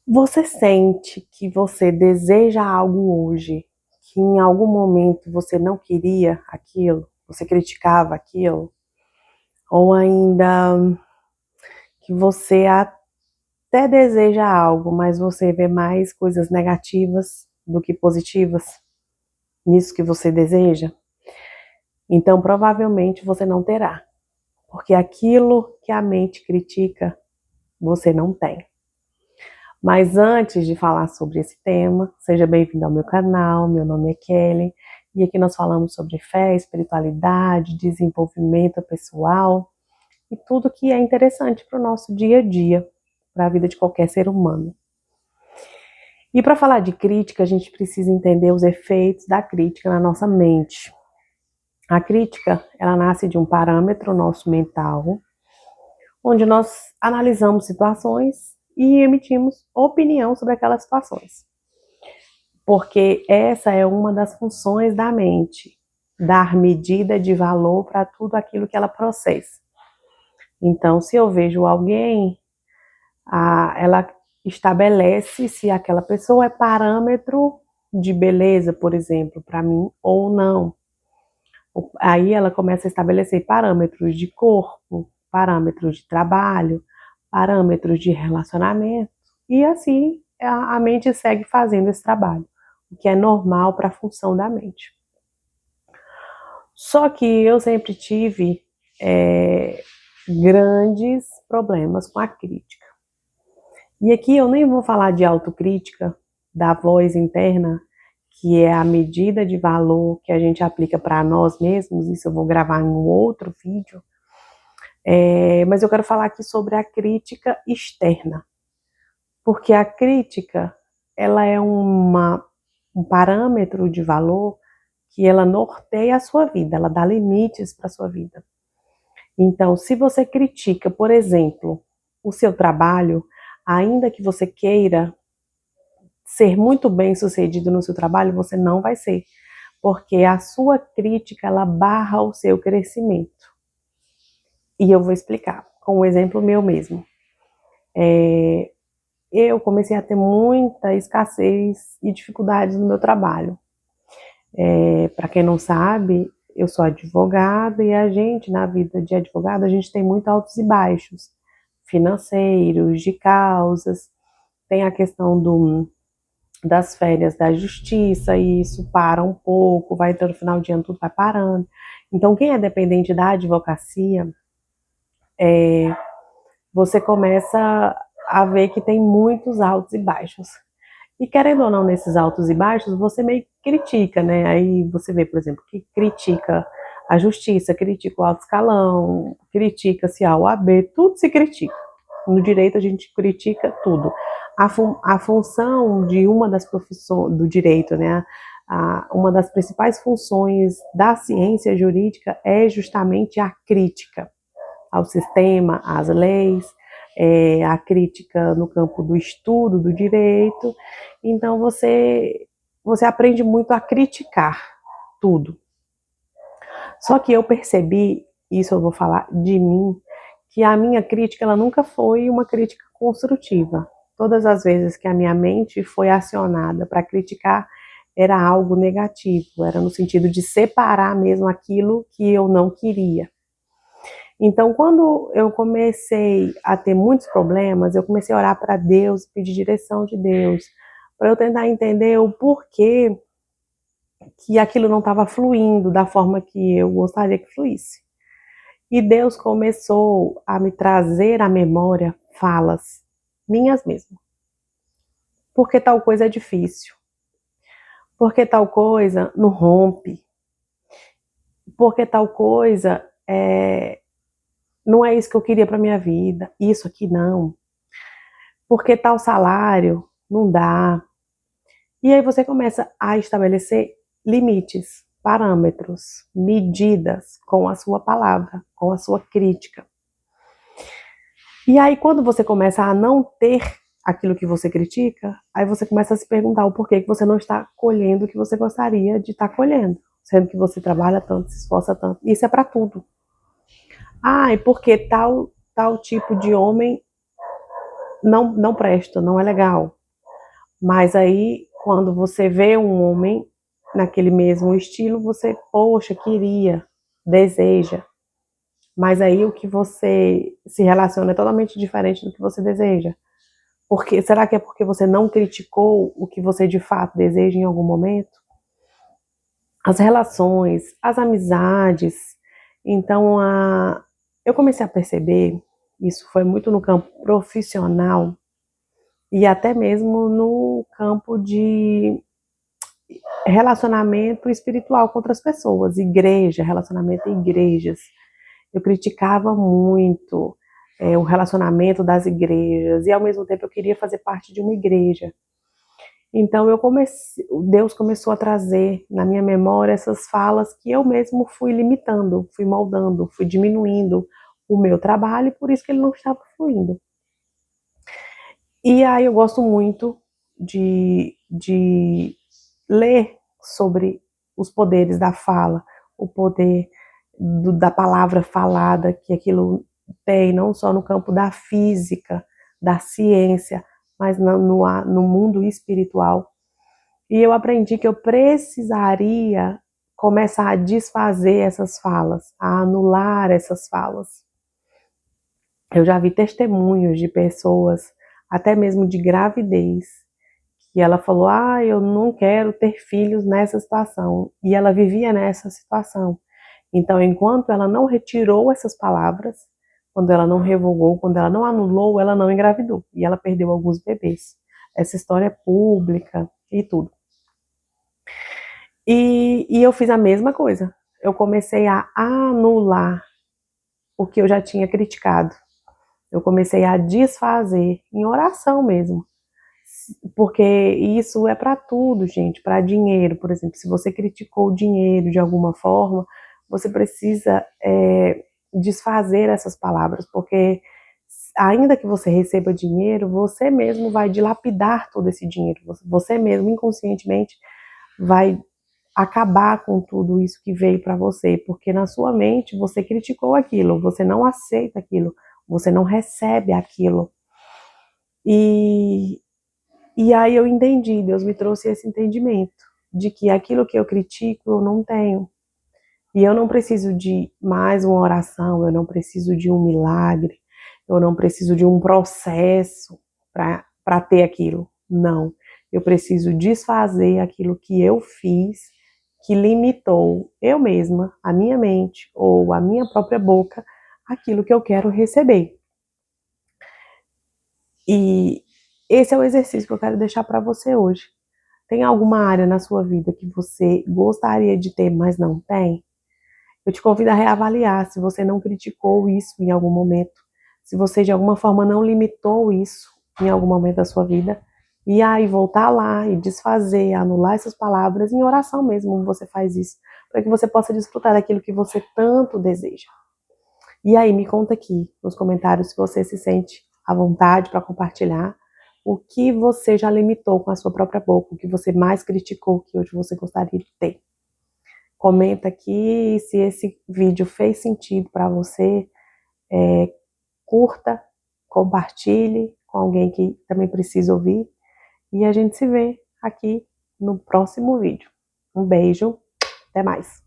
Você sente que você deseja algo hoje, que em algum momento você não queria aquilo, você criticava aquilo, ou ainda que você até deseja algo, mas você vê mais coisas negativas do que positivas nisso que você deseja? Então, provavelmente você não terá, porque aquilo que a mente critica, você não tem. Mas antes de falar sobre esse tema, seja bem-vindo ao meu canal. Meu nome é Kelly e aqui nós falamos sobre fé, espiritualidade, desenvolvimento pessoal e tudo que é interessante para o nosso dia a dia, para a vida de qualquer ser humano. E para falar de crítica, a gente precisa entender os efeitos da crítica na nossa mente. A crítica, ela nasce de um parâmetro nosso mental, onde nós analisamos situações e emitimos opinião sobre aquelas situações. Porque essa é uma das funções da mente, dar medida de valor para tudo aquilo que ela processa. Então, se eu vejo alguém, ela estabelece se aquela pessoa é parâmetro de beleza, por exemplo, para mim ou não. Aí ela começa a estabelecer parâmetros de corpo, parâmetros de trabalho, parâmetros de relacionamento, e assim a mente segue fazendo esse trabalho, o que é normal para a função da mente. Só que eu sempre tive grandes problemas com a crítica. E aqui eu nem vou falar de autocrítica, da voz interna, que é a medida de valor que a gente aplica para nós mesmos. Isso eu vou gravar em um outro vídeo. Mas eu quero falar aqui sobre a crítica externa. Porque a crítica, ela é um parâmetro de valor que ela norteia a sua vida, ela dá limites para a sua vida. Então, se você critica, por exemplo, o seu trabalho, ainda que você queira ser muito bem sucedido no seu trabalho, você não vai ser, porque a sua crítica, ela barra o seu crescimento. E eu vou explicar com um exemplo meu mesmo. Eu comecei a ter muita escassez e dificuldades no meu trabalho. Para quem não sabe, eu sou advogada e a gente, na vida de advogado, a gente tem muito altos e baixos financeiros, de causas, tem a questão das férias da justiça, e isso para um pouco, vai entrando no final de ano, tudo vai parando. Então, quem é dependente da advocacia, você começa a ver que tem muitos altos e baixos. E querendo ou não, nesses altos e baixos, você meio que critica, né? Aí você vê, por exemplo, que critica a justiça, critica o alto escalão, critica-se a OAB, tudo se critica. No direito a gente critica tudo. A função de uma das profissões do direito, né? Uma das principais funções da ciência jurídica é justamente a crítica ao sistema, às leis, a crítica no campo do estudo, do direito. Então você aprende muito a criticar tudo. Só que eu percebi, isso eu vou falar de mim, que a minha crítica ela nunca foi uma crítica construtiva. Todas as vezes que a minha mente foi acionada para criticar, era algo negativo, era no sentido de separar mesmo aquilo que eu não queria. Então, quando eu comecei a ter muitos problemas, eu comecei a orar para Deus, pedir direção de Deus, para eu tentar entender o porquê que aquilo não estava fluindo da forma que eu gostaria que fluísse. E Deus começou a me trazer à memória falas minhas mesmo. Porque tal coisa é difícil. Porque tal coisa não rompe. Porque tal coisa não é isso que eu queria para minha vida. Isso aqui não. Porque tal salário não dá. E aí você começa a estabelecer limites, parâmetros, medidas com a sua palavra, com a sua crítica. E aí quando você começa a não ter aquilo que você critica, aí você começa a se perguntar o porquê que você não está colhendo o que você gostaria de estar colhendo, sendo que você trabalha tanto, se esforça tanto. Isso é para tudo. Ah, e porque tal tipo de homem não presta, não é legal. Mas aí, quando você vê um homem naquele mesmo estilo, você, poxa, queria, deseja. Mas aí o que você se relaciona é totalmente diferente do que você deseja. Porque, será que é porque você não criticou o que você de fato deseja em algum momento? As relações, as amizades. Então, eu comecei a perceber, isso foi muito no campo profissional e até mesmo no campo de relacionamento espiritual com outras pessoas, igreja, relacionamento em igrejas. Eu criticava muito o relacionamento das igrejas e ao mesmo tempo eu queria fazer parte de uma igreja. Então Deus começou a trazer na minha memória essas falas que eu mesmo fui limitando, fui moldando, fui diminuindo o meu trabalho e por isso que ele não estava fluindo. E aí eu gosto muito de ler sobre os poderes da fala, o poder da palavra falada, que aquilo tem, não só no campo da física, da ciência, mas no mundo espiritual. E eu aprendi que eu precisaria começar a desfazer essas falas, a anular essas falas. Eu já vi testemunhos de pessoas, até mesmo de gravidez, que ela falou: "Ah, eu não quero ter filhos nessa situação". E ela vivia nessa situação. Então, enquanto ela não retirou essas palavras, quando ela não revogou, quando ela não anulou, ela não engravidou. E ela perdeu alguns bebês. Essa história é pública e tudo. E eu fiz a mesma coisa. Eu comecei a anular o que eu já tinha criticado. Eu comecei a desfazer em oração mesmo. Porque isso é para tudo, gente, para dinheiro, por exemplo. Se você criticou o dinheiro de alguma forma, você precisa desfazer essas palavras, porque ainda que você receba dinheiro, você mesmo vai dilapidar todo esse dinheiro. Você mesmo, inconscientemente, vai acabar com tudo isso que veio para você, porque na sua mente você criticou aquilo, você não aceita aquilo, você não recebe aquilo. E, e aí eu entendi, Deus me trouxe esse entendimento de que aquilo que eu critico eu não tenho. E eu não preciso de mais uma oração, eu não preciso de um milagre, eu não preciso de um processo para ter aquilo. Não. Eu preciso desfazer aquilo que eu fiz, que limitou eu mesma, a minha mente ou a minha própria boca, aquilo que eu quero receber. E esse é o exercício que eu quero deixar para você hoje. Tem alguma área na sua vida que você gostaria de ter, mas não tem? Eu te convido a reavaliar se você não criticou isso em algum momento, se você de alguma forma não limitou isso em algum momento da sua vida, e aí voltar lá e desfazer, anular essas palavras, em oração mesmo você faz isso, para que você possa desfrutar daquilo que você tanto deseja. E aí, me conta aqui nos comentários se você se sente à vontade para compartilhar o que você já limitou com a sua própria boca, o que você mais criticou que hoje você gostaria de ter. Comenta aqui se esse vídeo fez sentido para você, curta, compartilhe com alguém que também precisa ouvir e a gente se vê aqui no próximo vídeo. Um beijo, até mais!